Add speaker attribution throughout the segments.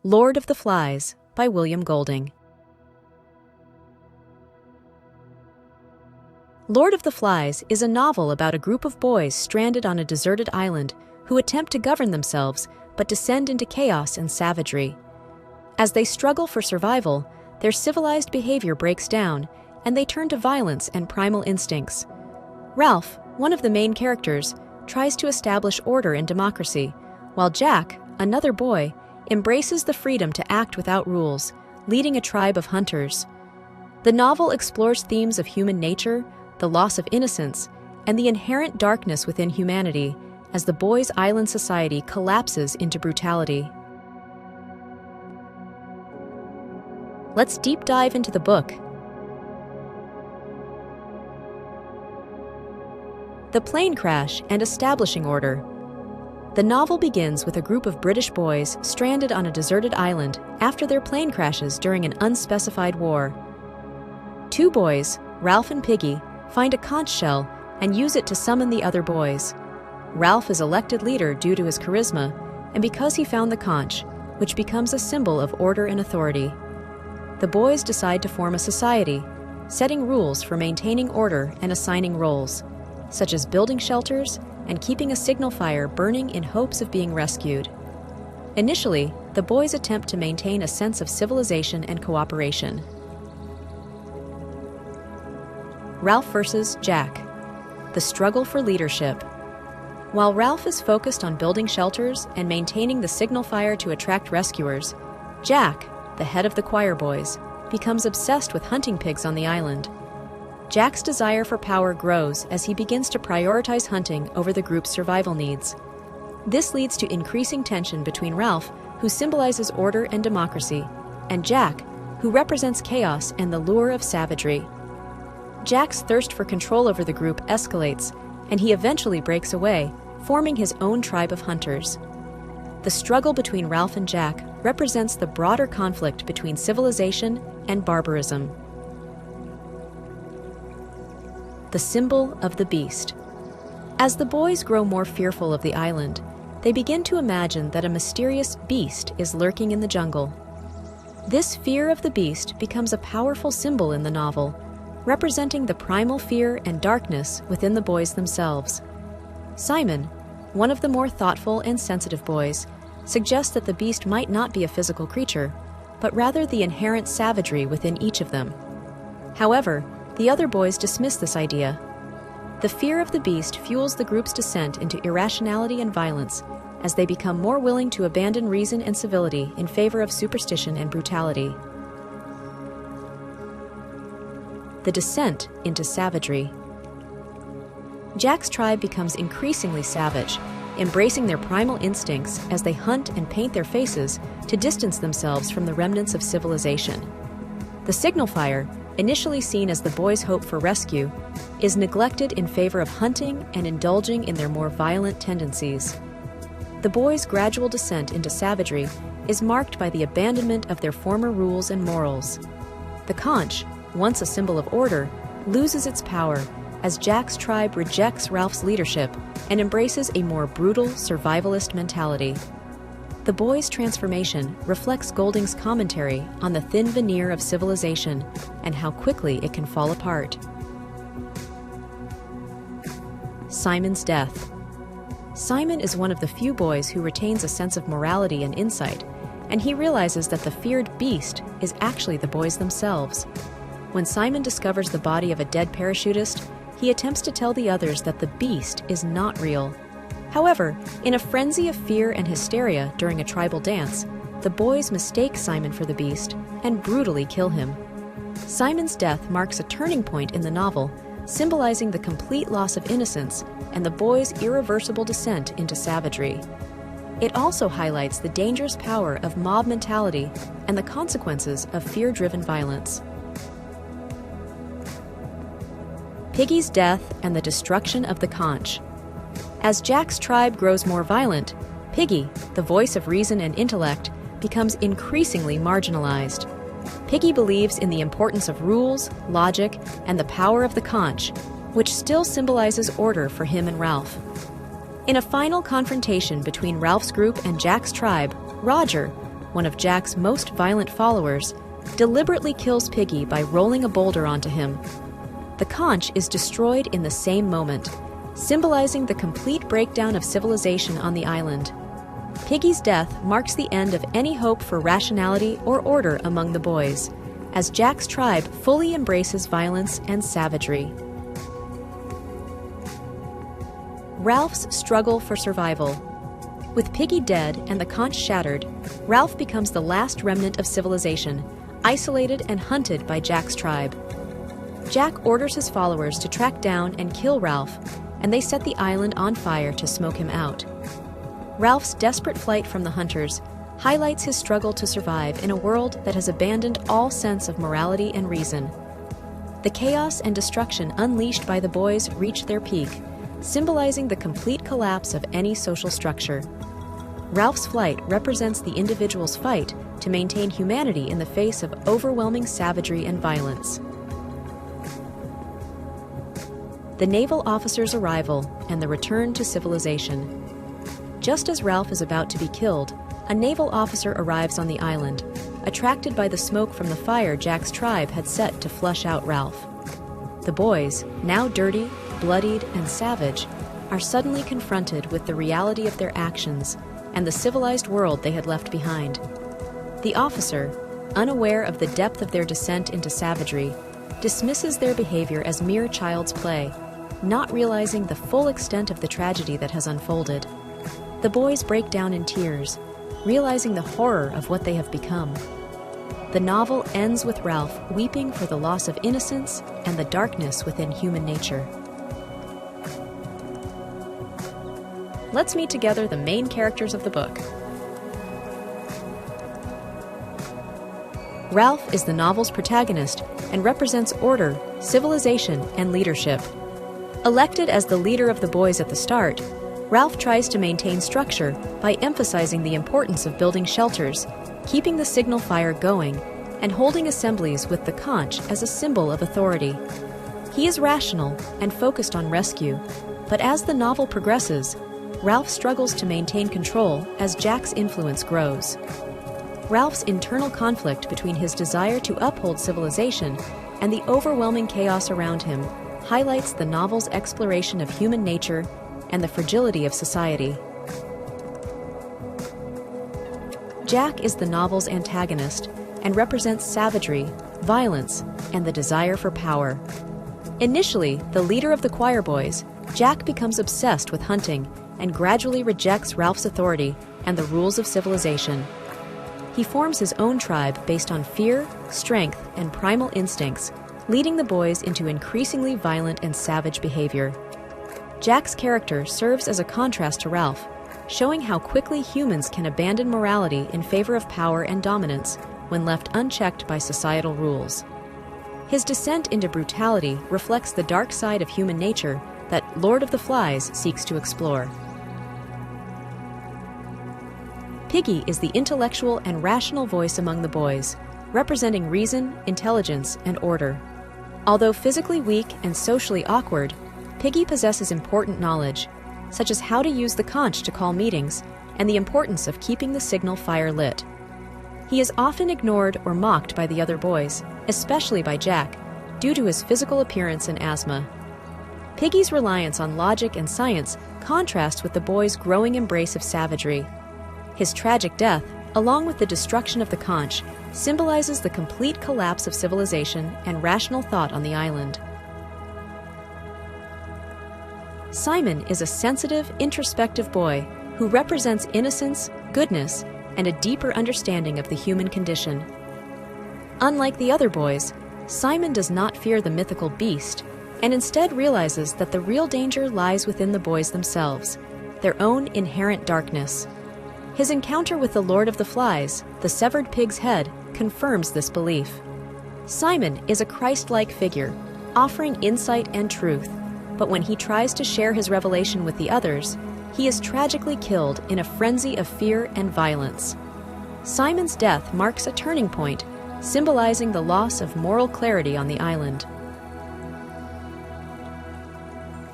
Speaker 1: Lord of the Flies by William Golding. Lord of the Flies is a novel about a group of boys stranded on a deserted island who attempt to govern themselves but descend into chaos and savagery. As they struggle for survival, their civilized behavior breaks down, and they turn to violence and primal instincts. Ralph, one of the main characters, tries to establish order and democracy, while Jack, another boy, embraces the freedom to act without rules, leading a tribe of hunters. The novel explores themes of human nature, the loss of innocence, and the inherent darkness within humanity as the boys' island society collapses into brutality. Let's deep dive into the book. The plane crash and establishing order. The novel begins with a group of British boys stranded on a deserted island after their plane crashes during an unspecified war. Two boys, Ralph and Piggy, find a conch shell and use it to summon the other boys. Ralph is elected leader due to his charisma and because he found the conch, which becomes a symbol of order and authority. The boys decide to form a society, setting rules for maintaining order and assigning roles, such as building shelters and keeping a signal fire burning in hopes of being rescued. Initially, the boys attempt to maintain a sense of civilization and cooperation. Ralph versus Jack. The struggle for leadership. While Ralph is focused on building shelters and maintaining the signal fire to attract rescuers, Jack, the head of the choir boys, becomes obsessed with hunting pigs on the island. Jack's desire for power grows as he begins to prioritize hunting over the group's survival needs. This leads to increasing tension between Ralph, who symbolizes order and democracy, and Jack, who represents chaos and the lure of savagery. Jack's thirst for control over the group escalates, and he eventually breaks away, forming his own tribe of hunters. The struggle between Ralph and Jack represents the broader conflict between civilization and barbarism. The symbol of the beast. As the boys grow more fearful of the island, they begin to imagine that a mysterious beast is lurking in the jungle. This fear of the beast becomes a powerful symbol in the novel, representing the primal fear and darkness within the boys themselves. Simon, one of the more thoughtful and sensitive boys, suggests that the beast might not be a physical creature, but rather the inherent savagery within each of them. However, the other boys dismiss this idea. The fear of the beast fuels the group's descent into irrationality and violence as they become more willing to abandon reason and civility in favor of superstition and brutality. The descent into savagery. Jack's tribe becomes increasingly savage, embracing their primal instincts as they hunt and paint their faces to distance themselves from the remnants of civilization. The signal fire, initially seen as the boys' hope for rescue, is neglected in favor of hunting and indulging in their more violent tendencies. The boys' gradual descent into savagery is marked by the abandonment of their former rules and morals. The conch, once a symbol of order, loses its power as Jack's tribe rejects Ralph's leadership and embraces a more brutal, survivalist mentality. The boys' transformation reflects Golding's commentary on the thin veneer of civilization and how quickly it can fall apart. Simon's death. Simon is one of the few boys who retains a sense of morality and insight, and he realizes that the feared beast is actually the boys themselves. When Simon discovers the body of a dead parachutist, he attempts to tell the others that the beast is not real. However, in a frenzy of fear and hysteria during a tribal dance, the boys mistake Simon for the beast and brutally kill him. Simon's death marks a turning point in the novel, symbolizing the complete loss of innocence and the boys' irreversible descent into savagery. It also highlights the dangerous power of mob mentality and the consequences of fear-driven violence. Piggy's death and the destruction of the conch. As Jack's tribe grows more violent, Piggy, the voice of reason and intellect, becomes increasingly marginalized. Piggy believes in the importance of rules, logic, and the power of the conch, which still symbolizes order for him and Ralph. In a final confrontation between Ralph's group and Jack's tribe, Roger, one of Jack's most violent followers, deliberately kills Piggy by rolling a boulder onto him. The conch is destroyed in the same moment, symbolizing the complete breakdown of civilization on the island. Piggy's death marks the end of any hope for rationality or order among the boys, as Jack's tribe fully embraces violence and savagery. Ralph's struggle for survival. With Piggy dead and the conch shattered, Ralph becomes the last remnant of civilization, isolated and hunted by Jack's tribe. Jack orders his followers to track down and kill Ralph, and they set the island on fire to smoke him out. Ralph's desperate flight from the hunters highlights his struggle to survive in a world that has abandoned all sense of morality and reason. The chaos and destruction unleashed by the boys reach their peak, symbolizing the complete collapse of any social structure. Ralph's flight represents the individual's fight to maintain humanity in the face of overwhelming savagery and violence. The naval officer's arrival and the return to civilization. Just as Ralph is about to be killed, a naval officer arrives on the island, attracted by the smoke from the fire Jack's tribe had set to flush out Ralph. The boys, now dirty, bloodied, and savage, are suddenly confronted with the reality of their actions and the civilized world they had left behind. The officer, unaware of the depth of their descent into savagery, dismisses their behavior as mere child's play, not realizing the full extent of the tragedy that has unfolded. The boys break down in tears, realizing the horror of what they have become. The novel ends with Ralph weeping for the loss of innocence and the darkness within human nature. Let's meet together the main characters of the book. Ralph is the novel's protagonist and represents order, civilization, and leadership. Elected as the leader of the boys at the start, Ralph tries to maintain structure by emphasizing the importance of building shelters, keeping the signal fire going, and holding assemblies with the conch as a symbol of authority. He is rational and focused on rescue, but as the novel progresses, Ralph struggles to maintain control as Jack's influence grows. Ralph's internal conflict between his desire to uphold civilization and the overwhelming chaos around him highlights the novel's exploration of human nature and the fragility of society. Jack is the novel's antagonist and represents savagery, violence, and the desire for power. Initially, the leader of the choir boys, Jack becomes obsessed with hunting and gradually rejects Ralph's authority and the rules of civilization. He forms his own tribe based on fear, strength, and primal instincts, leading the boys into increasingly violent and savage behavior. Jack's character serves as a contrast to Ralph, showing how quickly humans can abandon morality in favor of power and dominance when left unchecked by societal rules. His descent into brutality reflects the dark side of human nature that Lord of the Flies seeks to explore. Piggy is the intellectual and rational voice among the boys, representing reason, intelligence, and order. Although physically weak and socially awkward, Piggy possesses important knowledge, such as how to use the conch to call meetings and the importance of keeping the signal fire lit. He is often ignored or mocked by the other boys, especially by Jack, due to his physical appearance and asthma. Piggy's reliance on logic and science contrasts with the boys' growing embrace of savagery. His tragic death, along with the destruction of the conch, symbolizes the complete collapse of civilization and rational thought on the island. Simon is a sensitive, introspective boy who represents innocence, goodness, and a deeper understanding of the human condition. Unlike the other boys, Simon does not fear the mythical beast, and instead realizes that the real danger lies within the boys themselves, their own inherent darkness. His encounter with the Lord of the Flies, the severed pig's head, confirms this belief. Simon is a Christ-like figure, offering insight and truth, but when he tries to share his revelation with the others, he is tragically killed in a frenzy of fear and violence. Simon's death marks a turning point, symbolizing the loss of moral clarity on the island.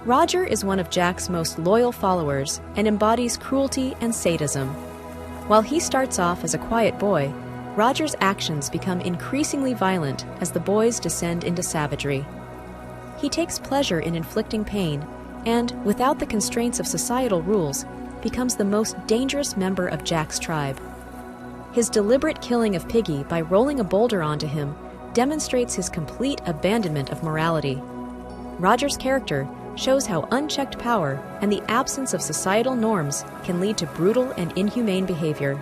Speaker 1: Roger is one of Jack's most loyal followers and embodies cruelty and sadism. While he starts off as a quiet boy, Roger's actions become increasingly violent as the boys descend into savagery. He takes pleasure in inflicting pain and, without the constraints of societal rules, becomes the most dangerous member of Jack's tribe. His deliberate killing of Piggy by rolling a boulder onto him demonstrates his complete abandonment of morality. Roger's character shows how unchecked power and the absence of societal norms can lead to brutal and inhumane behavior.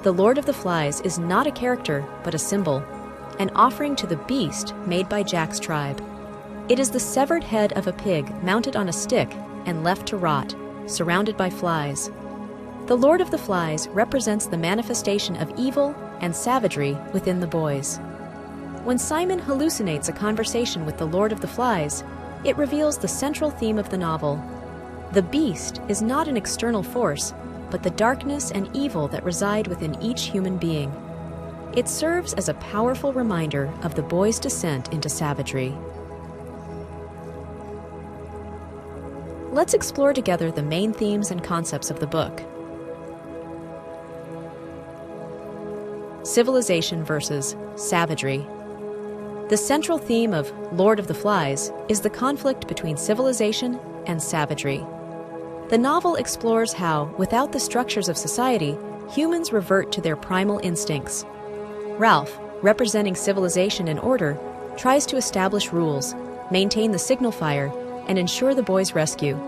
Speaker 1: The Lord of the Flies is not a character, but a symbol, an offering to the beast made by Jack's tribe. It is the severed head of a pig mounted on a stick and left to rot, surrounded by flies. The Lord of the Flies represents the manifestation of evil and savagery within the boys. When Simon hallucinates a conversation with the Lord of the Flies, it reveals the central theme of the novel. The beast is not an external force, but the darkness and evil that reside within each human being. It serves as a powerful reminder of the boys' descent into savagery. Let's explore together the main themes and concepts of the book. Civilization versus savagery. The central theme of Lord of the Flies is the conflict between civilization and savagery. The novel explores how, without the structures of society, humans revert to their primal instincts. Ralph, representing civilization and order, tries to establish rules, maintain the signal fire, and ensure the boys' rescue.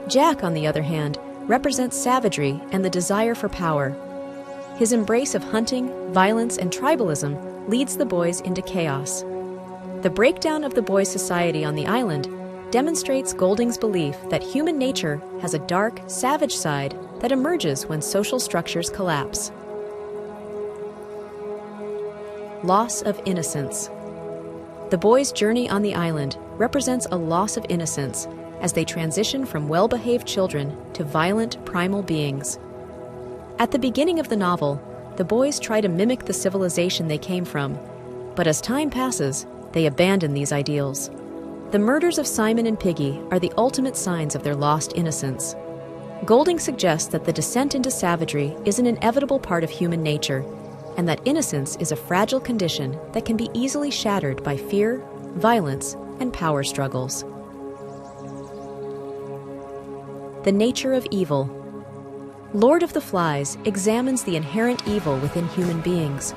Speaker 1: Jack, on the other hand, represents savagery and the desire for power. His embrace of hunting, violence, and tribalism leads the boys into chaos. The breakdown of the boys' society on the island demonstrates Golding's belief that human nature has a dark, savage side that emerges when social structures collapse. Loss of innocence. The boys' journey on the island represents a loss of innocence as they transition from well-behaved children to violent, primal beings. At the beginning of the novel, the boys try to mimic the civilization they came from, but as time passes, they abandon these ideals. The murders of Simon and Piggy are the ultimate signs of their lost innocence. Golding suggests that the descent into savagery is an inevitable part of human nature, and that innocence is a fragile condition that can be easily shattered by fear, violence, and power struggles. The nature of evil. Lord of the Flies examines the inherent evil within human beings.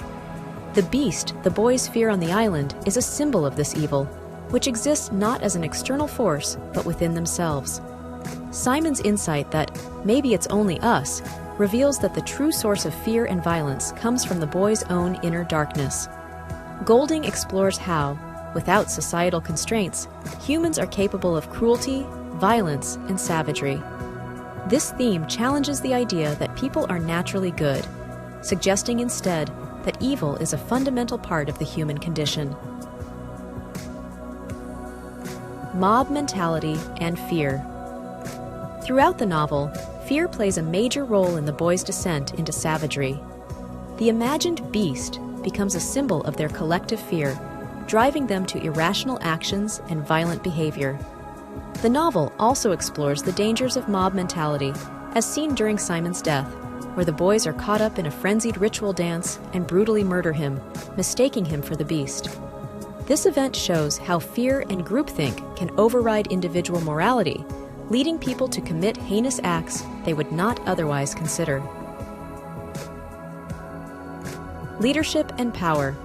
Speaker 1: The beast the boys fear on the island is a symbol of this evil, which exists not as an external force, but within themselves. Simon's insight that maybe it's only us reveals that the true source of fear and violence comes from the boys' own inner darkness. Golding explores how, without societal constraints, humans are capable of cruelty, violence, and savagery. This theme challenges the idea that people are naturally good, suggesting instead that evil is a fundamental part of the human condition. Mob mentality and fear. Throughout the novel, fear plays a major role in the boys' descent into savagery. The imagined beast becomes a symbol of their collective fear, driving them to irrational actions and violent behavior. The novel also explores the dangers of mob mentality, as seen during Simon's death, where the boys are caught up in a frenzied ritual dance and brutally murder him, mistaking him for the beast. This event shows how fear and groupthink can override individual morality, leading people to commit heinous acts they would not otherwise consider. Leadership and power.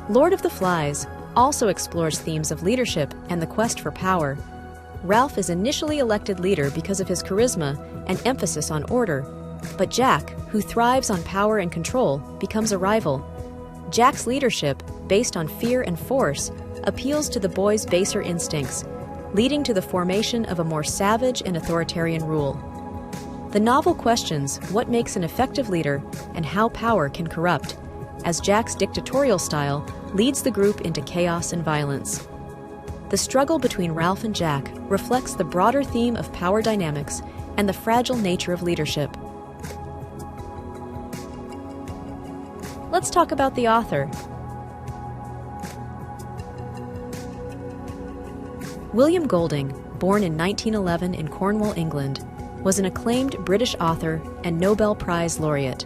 Speaker 1: Lord of the Flies also explores themes of leadership and the quest for power. Ralph is initially elected leader because of his charisma and emphasis on order, but Jack, who thrives on power and control, becomes a rival. Jack's leadership, based on fear and force, appeals to the boys' baser instincts, leading to the formation of a more savage and authoritarian rule. The novel questions what makes an effective leader and how power can corrupt, as Jack's dictatorial style leads the group into chaos and violence. The struggle between Ralph and Jack reflects the broader theme of power dynamics and the fragile nature of leadership. Let's talk about the author. William Golding, born in 1911 in Cornwall, England, was an acclaimed British author and Nobel Prize laureate.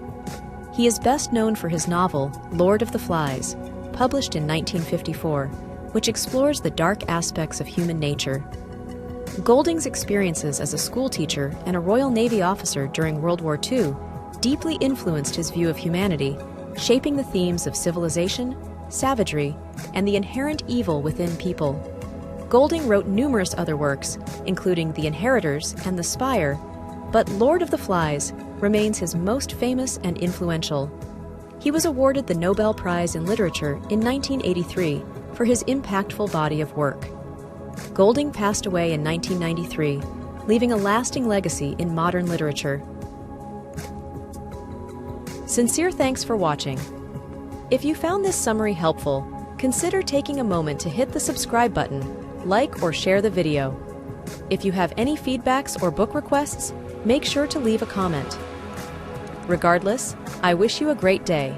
Speaker 1: He is best known for his novel, Lord of the Flies, published in 1954, which explores the dark aspects of human nature. Golding's experiences as a schoolteacher and a Royal Navy officer during World War II deeply influenced his view of humanity, shaping the themes of civilization, savagery, and the inherent evil within people. Golding wrote numerous other works, including The Inheritors and The Spire, but Lord of the Flies remains his most famous and influential. He was awarded the Nobel Prize in Literature in 1983 for his impactful body of work. Golding passed away in 1993, leaving a lasting legacy in modern literature. Sincere thanks for watching. If you found this summary helpful, consider taking a moment to hit the subscribe button, like or share the video. If you have any feedbacks or book requests, make sure to leave a comment. Regardless, I wish you a great day.